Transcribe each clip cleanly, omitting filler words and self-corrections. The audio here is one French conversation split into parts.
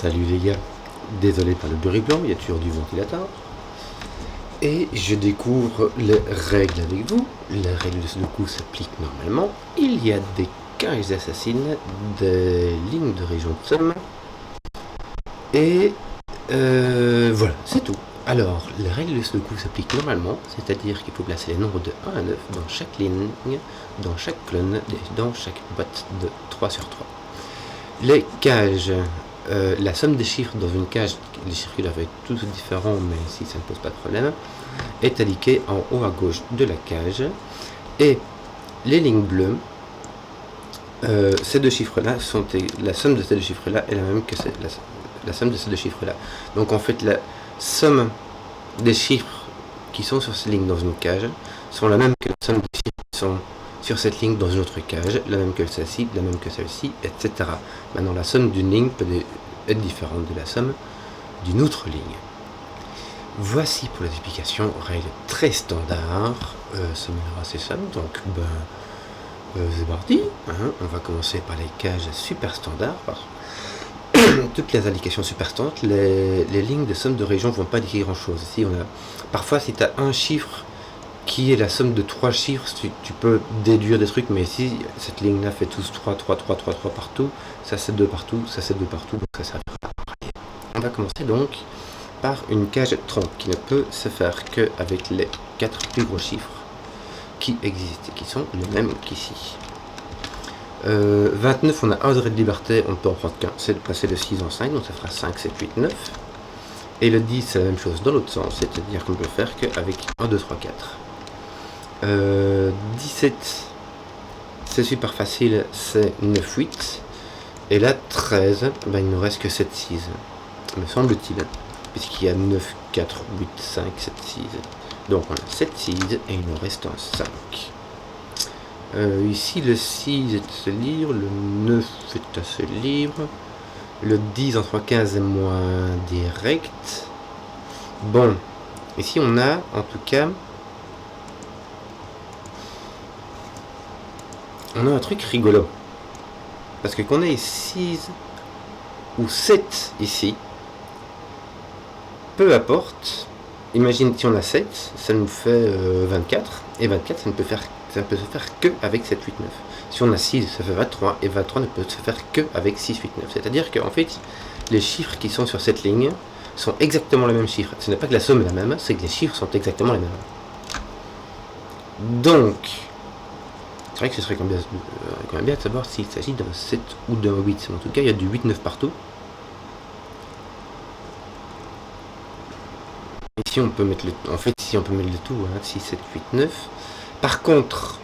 Salut les gars, désolé pour le bruit blanc, il y a toujours du ventilateur. Et je découvre les règles avec vous. Les règles de Sudoku s'appliquent normalement. Il y a des cages assassines, des lignes de région de somme. Et voilà, c'est tout. Alors, les règles de Sudoku s'appliquent normalement, c'est-à-dire qu'il faut placer les nombres de 1 à 9 dans chaque ligne, dans chaque colonne et dans chaque boîte de 3 sur 3. Les cages, la somme des chiffres dans une cage, les chiffres qui doivent être tous différents, mais ici ça ne pose pas de problème, est indiquée en haut à gauche de la cage. Et les lignes bleues, ces deux chiffres-là sont la somme de ces deux chiffres-là est la même que la somme de ces deux chiffres-là. Donc en fait, la somme des chiffres qui sont sur ces lignes dans une cage sont la même que la somme des chiffres qui sont sur cette ligne dans une autre cage, la même que celle-ci, la même que celle-ci, etc. Maintenant, la somme d'une ligne peut être différente de la somme d'une autre ligne. Voici pour les explications, règles très standards. Ça m'a l'air assez simple, donc c'est parti. On va commencer par les cages super standards. Toutes les indications super standards, les lignes de somme de région ne vont pas indiquer grand-chose. Ici, parfois, si tu as un chiffre qui est la somme de 3 chiffres, tu peux déduire des trucs, mais ici, cette ligne-là fait tous 3 partout, ça c'est 2 partout, ça c'est 2 partout, donc ça servira pas. On va commencer donc par une cage 30 qui ne peut se faire qu'avec les 4 plus gros chiffres qui existent, qui sont les mêmes qu'ici. 29, on a 1 degré de liberté, on ne peut en prendre qu'un, c'est de passer de 6 en 5, donc ça fera 5, 7, 8, 9. Et le 10, c'est la même chose dans l'autre sens, c'est-à-dire qu'on ne peut faire qu'avec 1, 2, 3, 4. 17, c'est super facile, c'est 9, 8. Et là, 13, il ne nous reste que 7, 6, me semble-t-il, puisqu'il y a 9, 4, 8, 5, 7, 6. Donc on a 7, 6 et il nous reste un 5. Ici, le 6 est assez libre, le 9 est assez libre, le 10 en 3, 15 est moins direct. Bon, ici on a en tout cas on a un truc rigolo. Parce que qu'on ait 6 ou 7 ici, peu importe. Imagine si on a 7, ça nous fait 24. Et 24, ça ne peut se faire que avec 7, 8, 9. Si on a 6, ça fait 23. Et 23 ne peut se faire que avec 6, 8, 9. C'est-à-dire qu'en fait, les chiffres qui sont sur cette ligne sont exactement les mêmes chiffres. Ce n'est pas que la somme est la même, c'est que les chiffres sont exactement les mêmes. Donc, c'est vrai que ce serait quand même bien de savoir s'il s'agit d'un 7 ou d'un 8. En tout cas, il y a du 8, 9 partout. Ici, on peut mettre le tout, 6, 7, 8, 9. Par contre,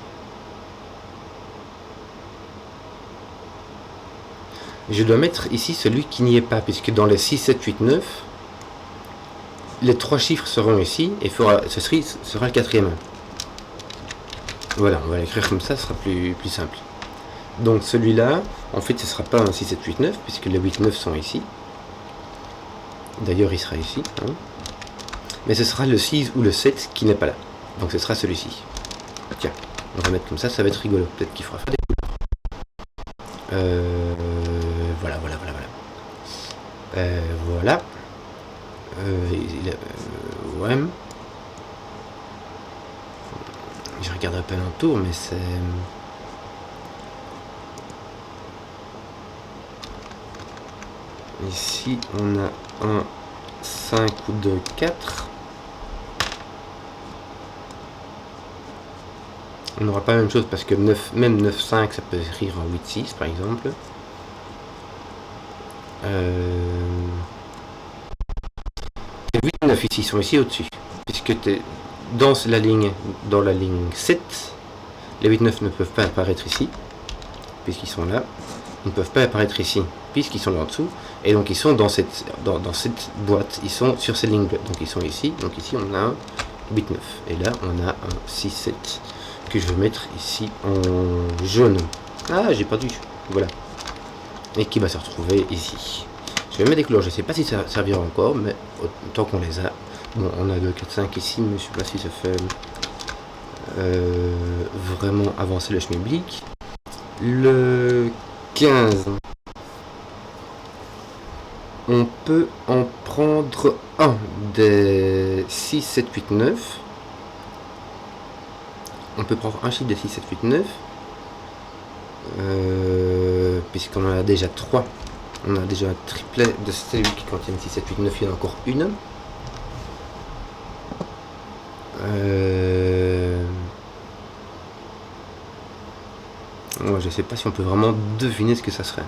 je dois mettre ici celui qui n'y est pas, puisque dans les 6, 7, 8, 9, les 3 chiffres seront ici, et ce sera le quatrième. Voilà, on va l'écrire comme ça, ce sera plus simple. Donc celui-là, en fait, ce ne sera pas un 6, 7, 8, 9, puisque les 8, 9 sont ici. D'ailleurs, il sera ici. Mais ce sera le 6 ou le 7 qui n'est pas là. Donc ce sera celui-ci. Tiens, on va mettre comme ça va être rigolo. Peut-être qu'il faudra faire des couleurs. Voilà. Voilà. Ouais. Je regarderai pas l'entour, mais c'est... Ici, on a un 5 ou 2, 4. On n'aura pas la même chose parce que même 9, 5, ça peut écrire en 8, 6 par exemple. Les 8 et 9 ici sont ici au-dessus. Puisque dans la ligne 7, les 8, 9 ne peuvent pas apparaître ici, puisqu'ils sont là. Ils ne peuvent pas apparaître ici, puisqu'ils sont là en dessous. Et donc ils sont dans cette boîte, ils sont sur ces lignes bleues. Donc ils sont ici. Donc ici on a un 8, 9. Et là on a un 6, 7. Que je vais mettre ici en jaune. Ah, j'ai perdu. Voilà. Et qui va se retrouver ici. Je vais mettre des couleurs. Je ne sais pas si ça servira encore, mais tant qu'on les a. Bon, on a 2, 4, 5 ici, mais je ne sais pas si ça fait vraiment avancer le schmilblick. Le 15. On peut en prendre un des 6, 7, 8, 9. On peut prendre un chiffre des 6, 7, 8, 9. Puisqu'on en a déjà 3. On a déjà un triplet de cellules qui contiennent 6, 7, 8, 9. Il y en a encore une. Moi, je sais pas si on peut vraiment deviner ce que ça serait.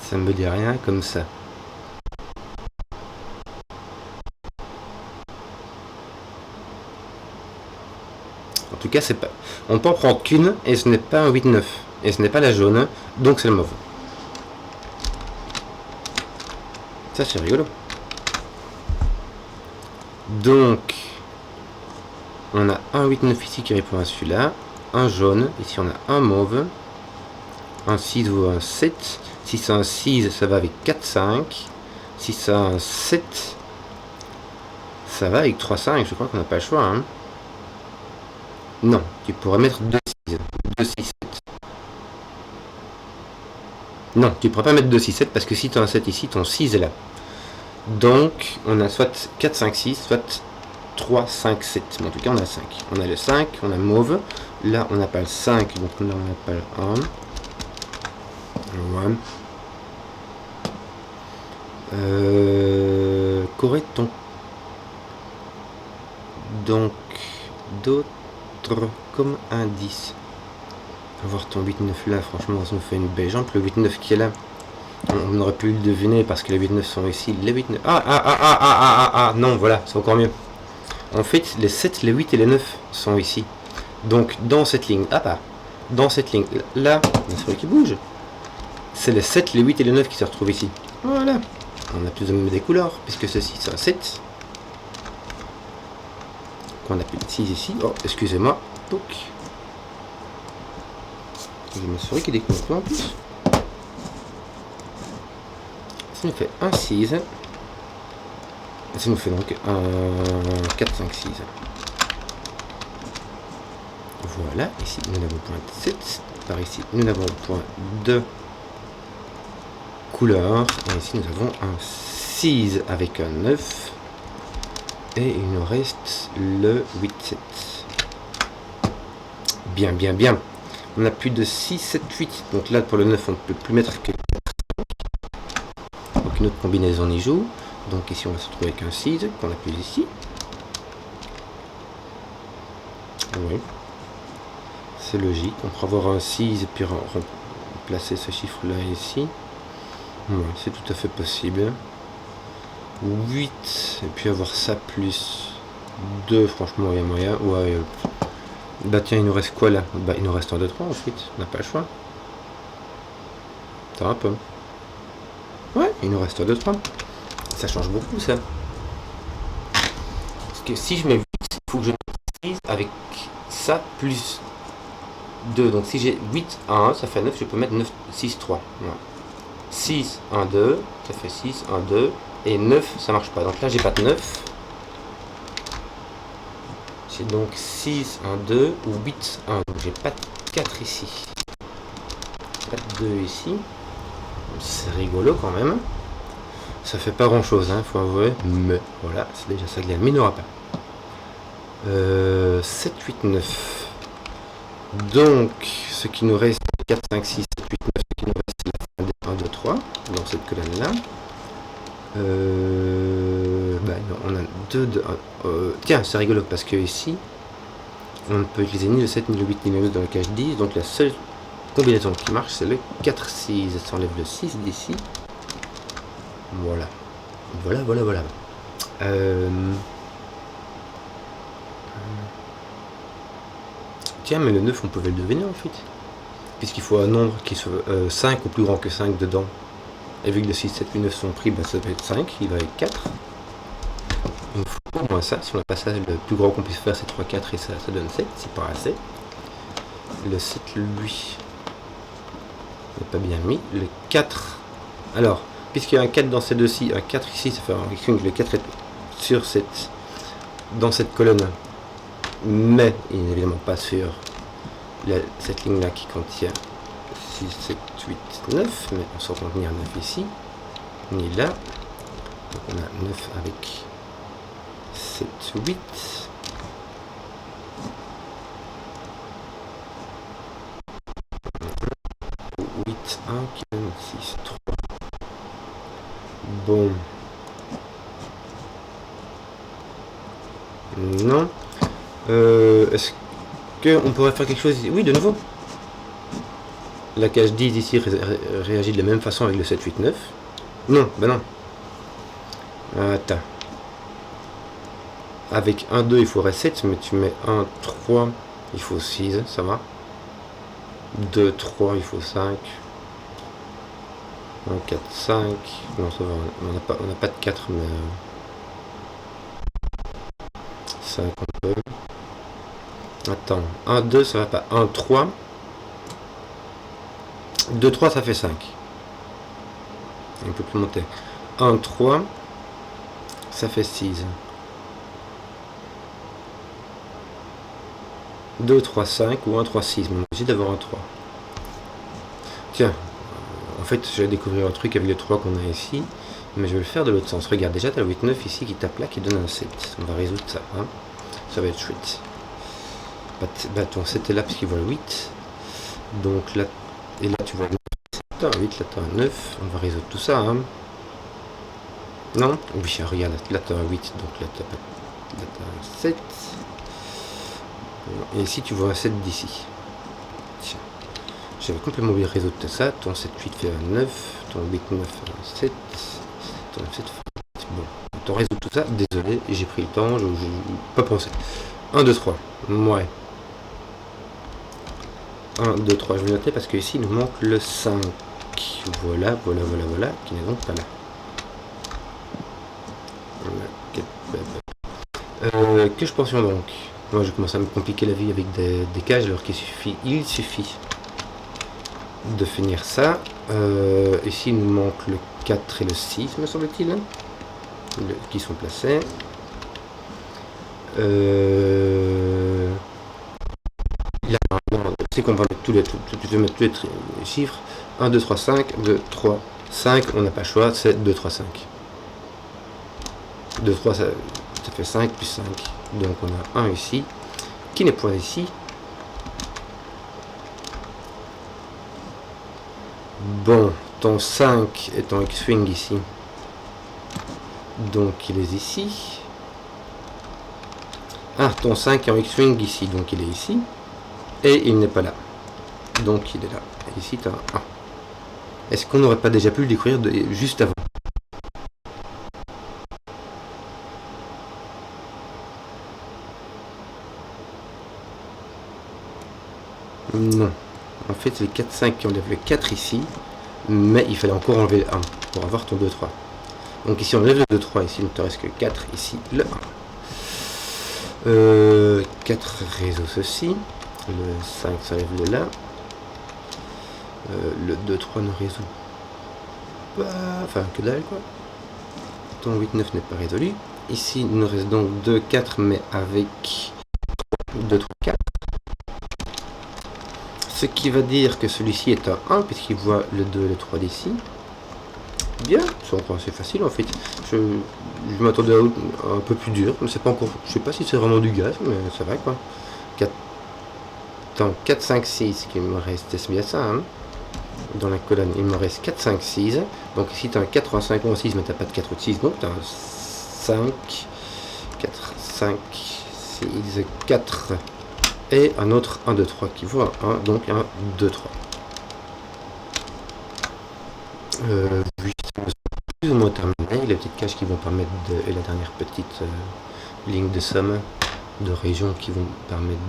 Ça me dit rien comme ça. En tout cas, c'est pas. On peut en prendre qu'une et ce n'est pas un 8-9. Et ce n'est pas la jaune, donc c'est le mauve. Ça, c'est rigolo. Donc, on a un 8-9 ici qui répond à celui-là. Un jaune. Ici, on a un mauve. Un 6 ou un 7. Si c'est un 6, ça va avec 4-5. Si c'est un 7, ça va avec 3-5. Je crois qu'on n'a pas le choix. Hein. Non, tu pourrais mettre 2-6. 2-6-7. Non, tu ne pourras pas mettre 2-6-7 parce que si tu as un 7 ici, ton 6 est là. Donc, on a soit 4, 5, 6, soit 3, 5, 7. Mais en tout cas, on a 5. On a le 5, on a mauve. Là, on n'a pas le 5, donc là, on n'a pas le 1. Ouais. Qu'aurait-on donc d'autres comme indice? Voir ton 8-9 là, franchement, ça nous fait une belle jambe. Le 8-9 qui est là, on aurait pu le deviner parce que les 8-9 sont ici. Les 8-9. Non, voilà, c'est encore mieux. En fait, les 7, les 8 et les 9 sont ici. Donc, dans cette ligne, dans cette ligne, là, c'est vrai qui bouge. C'est les 7, les 8 et les 9 qui se retrouvent ici. Voilà. On a plus ou moins des couleurs, puisque ceci, c'est un 7. Qu'on appelle 6 ici. Oh, excusez-moi. Donc, j'ai ma souris qui découvre en plus. Ça nous fait un 6. Ça nous fait donc un 4, 5, 6. Voilà, ici nous n'avons point 7. Par ici, nous n'avons point de couleur. Et ici, nous avons un 6 avec un 9. Et il nous reste le 8, 7. Bien, bien, bien. On a plus de 6, 7, 8. Donc là, pour le 9, on ne peut plus mettre que 4. Donc une autre combinaison y joue. Donc ici, on va se retrouver avec un 6 qu'on a plus ici. Oui. C'est logique. On pourra avoir un 6 et puis remplacer ce chiffre-là ici. Oui, c'est tout à fait possible. 8 et puis avoir ça plus 2, franchement, il y a moyen. Ouais. Bah tiens, il nous reste quoi là? Bah il nous reste un 2, 3 ensuite. On n'a pas le choix. Attends un peu. Ouais, il nous reste 2, 3. Ça change beaucoup ça. Parce que si je mets 8, il faut que je mette 6 avec ça plus 2. Donc si j'ai 8, 1, ça fait 9, je peux mettre 9, 6, 3. Ouais. 6, 1, 2, ça fait 6, 1, 2. Et 9, ça marche pas. Donc là, j'ai pas de 9. J'ai donc 6, 1, 2 ou 8, 1. Donc j'ai pas de 4 ici. Pas de 2 ici. C'est rigolo quand même. Ça fait pas grand chose, hein, faut avouer. Mais voilà, c'est déjà ça que mais il n'y aura pas. 7, 8, 9. Donc, ce qui nous reste, 4, 5, 6, 7, 8, 9, ce qui nous reste, c'est la fin des 1, 2, 3, dans cette colonne-là. Bah non, on a 2 de 1. Tiens, c'est rigolo, parce que ici, on ne peut utiliser ni le 7, ni le 8, ni le 9 dans la cage 10, donc la seule combinaison qui marche, c'est le 4, 6. Ça enlève le 6 d'ici. Voilà. Voilà. Tiens, mais le 9, on pouvait le deviner en fait. Puisqu'il faut un nombre qui soit 5 ou plus grand que 5 dedans. Et vu que le 6, 7, 8, 9 sont pris, bah, ça peut être 5, il va avec 4. Il nous faut au moins ça. Si on n'a pas ça, le plus grand qu'on puisse faire, c'est 3, 4 et ça donne 7, c'est pas assez. Le 7, lui, n'est pas bien mis. Le 4, alors, puisqu'il y a un 4 dans ces deux-ci, un 4 ici, ça fait que le 4 est sur dans cette colonne, mais il n'est évidemment pas sur cette ligne-là qui contient 6, 7, 8, 9, mais on s'en contenir 9 ici. ni là. Donc on a 9 avec 7, 8. Huit, 1 qui donne 6, 3. Bon. Non. Est-ce qu'on pourrait faire quelque chose ici? Oui, de nouveau. La cage 10 ici réagit de la même façon avec le 7, 8, 9. Non, ben non. Attends. Avec 1, 2, il faudrait 7, mais tu mets 1, 3, il faut 6, ça va. 2, 3, il faut 5. 1, 4, 5. Non, ça va, on n'a pas de 4, mais 5 on peut. Attends, 1, 2, ça va pas. 1, 3. 2, 3, ça fait 5. On peut plus monter. 1, 3, ça fait 6. 2, 3, 5 ou 1, 3, 6. Mais on est obligé d'avoir un 3. Tiens, en fait, je vais découvrir un truc avec les 3 qu'on a ici. Mais je vais le faire de l'autre sens. Regarde, déjà, tu as le 8, 9 ici qui tape là, qui donne un 7. On va résoudre ça. Hein. Ça va être chouette. Bah, ton 7 est là parce qu'il voit le 8. Donc là, et là, tu vois le 9. Tu as un 8, là, tu as un 9. On va résoudre tout ça. Hein. Non? Oui, regarde, là, tu as un 8. Donc là, tu as un 7. Et ici, tu vois un 7 d'ici. Tiens. J'avais complètement oublié de résoudre tout ça. Ton 7, 8 fait un 9. Ton 8, 9 fait un 7. Ton 7 fait un 8. Bon. On résout tout ça. Désolé, j'ai pris le temps. Je pas pensé. 1, 2, 3. Ouais. 1, 2, 3. Je vais noter parce que ici, il nous manque le 5. Voilà. Qui n'est donc pas là. Que je pensions donc? Moi, je commence à me compliquer la vie avec des cages alors qu'il suffit de finir ça. Ici, il nous manque le 4 et le 6, me semble-t-il, qui sont placés. Là, c'est qu'on va mettre tous les chiffres. 1, 2, 3, 5, 2, 3, 5. On n'a pas le choix, c'est 2, 3, 5. 2, 3, ça fait 5 plus 5. Donc on a 1 ici, qui n'est point ici. Bon, ton 5 est en X-Wing ici. Donc il est ici. Ah, ton 5 est en X-Wing ici, donc il est ici. Et il n'est pas là. Donc il est là. Et ici tu as un 1. Est-ce qu'on n'aurait pas déjà pu le découvrir juste avant? Non. En fait, c'est le 4, 5 qui enlève le 4 ici. Mais il fallait encore enlever le 1 pour avoir ton 2, 3. Donc ici on enlève le 2, 3. Ici il ne te reste que 4. Ici le 1. 4 réseaux ceci. Le 5 s'enlève le là. Le 2, 3 ne résout pas. Enfin, que dalle quoi. Ton 8, 9 n'est pas résolu. Ici il nous reste donc 2, 4, mais avec 2, 3, 4. Ce qui va dire que celui-ci est un 1, puisqu'il voit le 2 et le 3 d'ici. Bien, c'est facile en fait. Je m'attendais à un peu plus dur, mais c'est pas encore. Je sais pas si c'est vraiment du gaz, mais ça va quoi. 4, 5, 6 qui me reste, c'est bien ça, hein. Dans la colonne, il me reste 4, 5, 6. Donc ici tu as un 4, un 5 ou un 6, mais tu n'as pas de 4 ou de 6, donc tu as un 5, 4, 5, 6, 4. Et un autre 1, 2, 3 qui voit un 1, donc un 2, 3. Plus ou moins terminé. Les petites caches qui vont permettre et la dernière petite ligne de somme de région qui vont permettre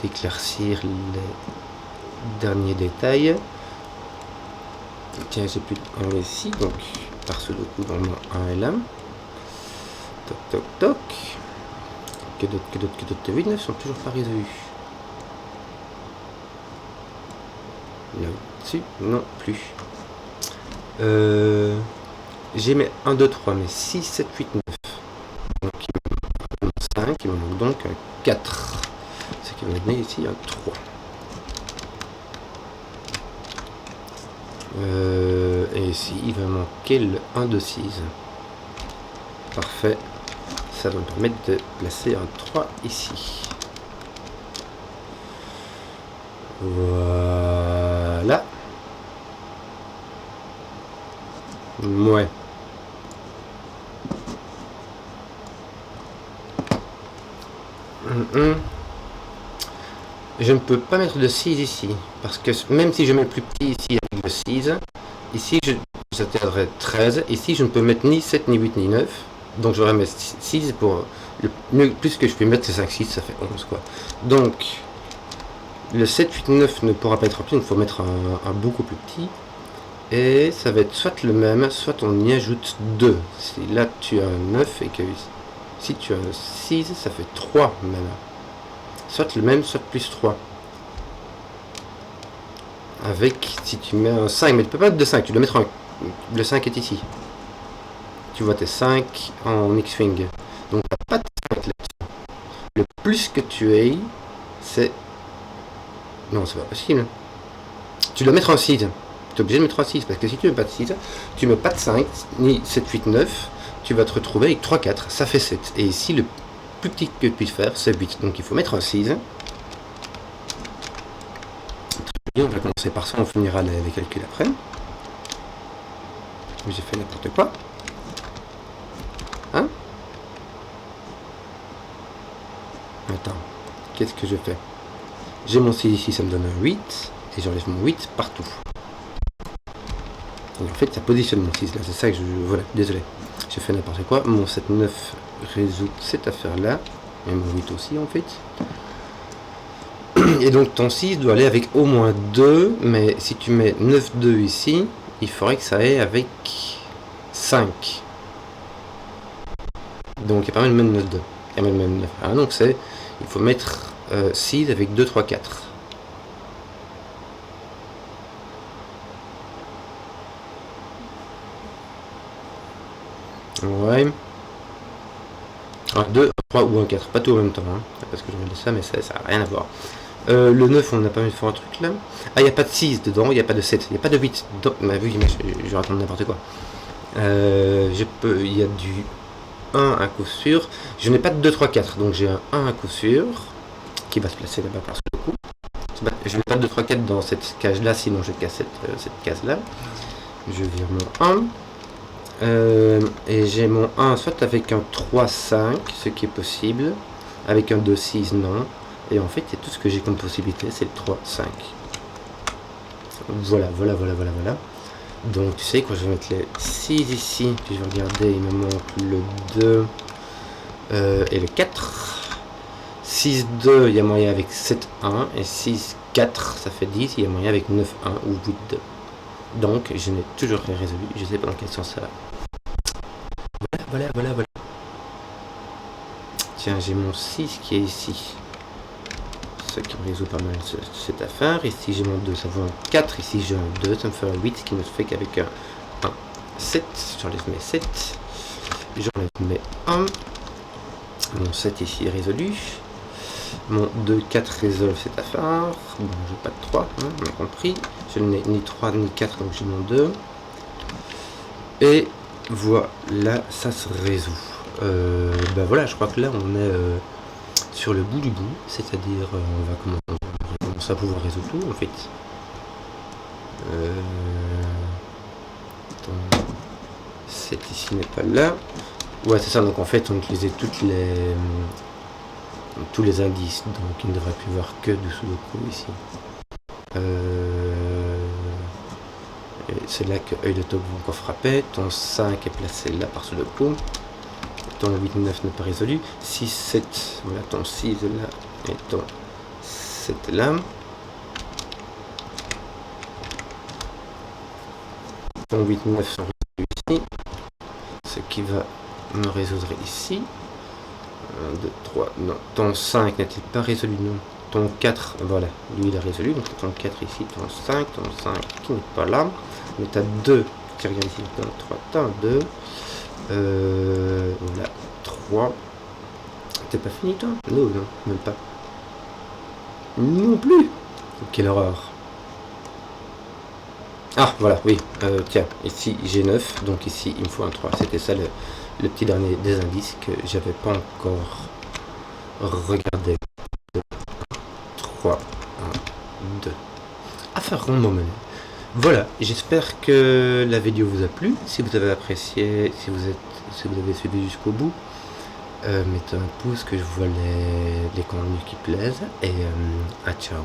d'éclaircir les derniers détails. Tiens, j'ai plus un ici, donc par ce coup normalement un est là. Toc toc toc. Que d'autres 8, 9 sont toujours pas résolus. Là-dessus, non plus. J'ai mes 1, 2, 3, mais 6, 7, 8, 9. Donc il me manque 5, il me manque donc un 4. Ce qui va donner ici un 3. Et ici, il va manquer le 1, 2, 6. Parfait. Ça va me permettre de placer un 3 ici. Voilà. Ouais. Je ne peux pas mettre de 6 ici. Parce que même si je mets le plus petit ici avec le 6, ici j'atteindrai 13. Ici je ne peux mettre ni 7, ni 8, ni 9. Donc je vais mettre 6 pour... Le plus que je peux mettre c'est 5, 6, ça fait 11 quoi. Donc le 7, 8, 9 ne pourra pas être rempli, il faut mettre un beaucoup plus petit. Et ça va être soit le même, soit on y ajoute 2. Si là tu as un 9 et que si tu as un 6, ça fait 3 même. Soit le même, soit plus 3. Avec, si tu mets un 5, mais tu peux pas mettre de 5, tu dois mettre un... Le 5 est ici. Tu vois tes 5 en X-Wing. Donc t'as pas de 5 là-dessus. Le plus que tu aies, c'est... Non, c'est pas possible. Tu dois mettre un 6. Tu es obligé de mettre un 6, parce que si tu mets pas de 6, tu mets pas de 5, ni 7, 8, 9, tu vas te retrouver avec 3, 4, ça fait 7. Et ici, le plus petit que tu puisses faire, c'est 8. Donc il faut mettre un 6. Très bien, on va commencer par ça, on finira les calculs après. J'ai fait n'importe quoi. Hein? Attends, qu'est-ce que je fais? J'ai mon 6 ici, ça me donne un 8, et j'enlève mon 8 partout. Et en fait, ça positionne mon 6 là, c'est ça que je... Voilà, désolé. J'ai fait n'importe quoi. Mon 7, 9 résout cette affaire-là, et mon 8 aussi en fait. Et donc ton 6 doit aller avec au moins 2, mais si tu mets 9, 2 ici, il faudrait que ça aille avec 5. Donc il n'y a pas même 9, 2. Il y a même 9. Ah, donc c'est... Il faut mettre 6 avec 2, 3, 4. Ouais. Un 2, un 3 ou un 4. Pas tout en même temps. Hein. Parce que je me dis ça, mais ça n'a rien à voir. Le 9, on n'a pas envie de faire un truc là. Ah, il n'y a pas de 6 dedans, il n'y a pas de 7, il n'y a pas de 8. Donc, ma vue, je raconte n'importe quoi. Il y a du 1 à coup sûr. Je n'ai pas de 2, 3, 4, donc j'ai un 1 à coup sûr qui va se placer là-bas par ce coup. Je n'ai pas de 2, 3, 4 dans cette cage là, sinon je casse cette case là. Je vire mon 1. Et j'ai mon 1 soit avec un 3, 5, ce qui est possible. Avec un 2, 6, non. Et en fait, c'est tout ce que j'ai comme possibilité, c'est le 3, 5. Voilà. Donc, tu sais quoi, je vais mettre les 6 ici. Puis je vais regarder, il me manque le 2 et le 4. 6, 2, il y a moyen avec 7, 1. Et 6, 4, ça fait 10. Il y a moyen avec 9, 1 ou 8, 2. Donc, je n'ai toujours rien résolu. Je ne sais pas dans quel sens ça va. Voilà. Tiens, j'ai mon 6 qui est ici. Ce qui me résout pas mal cette affaire. Ici j'ai mon 2, ça vaut un 4. Ici j'ai un 2, ça me fait un 8, ce qui ne fait qu'avec un 7. J'enlève mes 7. J'enlève mes 1. Mon 7 ici est résolu. Mon 2, 4 résolve cette affaire. Bon, j'ai pas de 3, hein, on a compris. Je n'ai ni 3 ni 4, donc j'ai mon 2. Et voilà, ça se résout. Ben voilà, je crois que là on est sur le bout du bout, c'est-à-dire on va commencer à pouvoir résoudre tout en fait. Attends, 7 ici n'est pas là. Ouais, c'est ça, donc en fait on utilisait tous les indices, donc il ne devrait plus voir que du Sudoku ici. C'est là que œil de taupe va encore frapper. Ton 5 est placé là par Sudoku. Ton 8, 9 n'est pas résolu. 6, 7, voilà, ton 6 là et ton 7 là. Ton 8, 9 sont résolus ici. Ce qui va me résoudre ici. 1, 2, 3, non. Ton 5 n'est-il pas résolu? Non. Ton 4, voilà, lui il a résolu. Donc ton 4 ici, ton 5 qui n'est pas là. Mais tu as 2. Tu regardes ici, ton 3, tu as 2. Voilà, 3. T'es pas fini toi? Non, même pas. Non plus. Quelle horreur. Ah, voilà, oui. Tiens, ici j'ai 9, donc ici il me faut un 3. C'était ça le petit dernier des indices que j'avais pas encore regardé. 3, 1, 2. Affaire rond moment. Voilà, j'espère que la vidéo vous a plu. Si vous avez apprécié, si vous avez suivi jusqu'au bout, mettez un pouce que je vois les contenus qui plaisent. Et à ciao.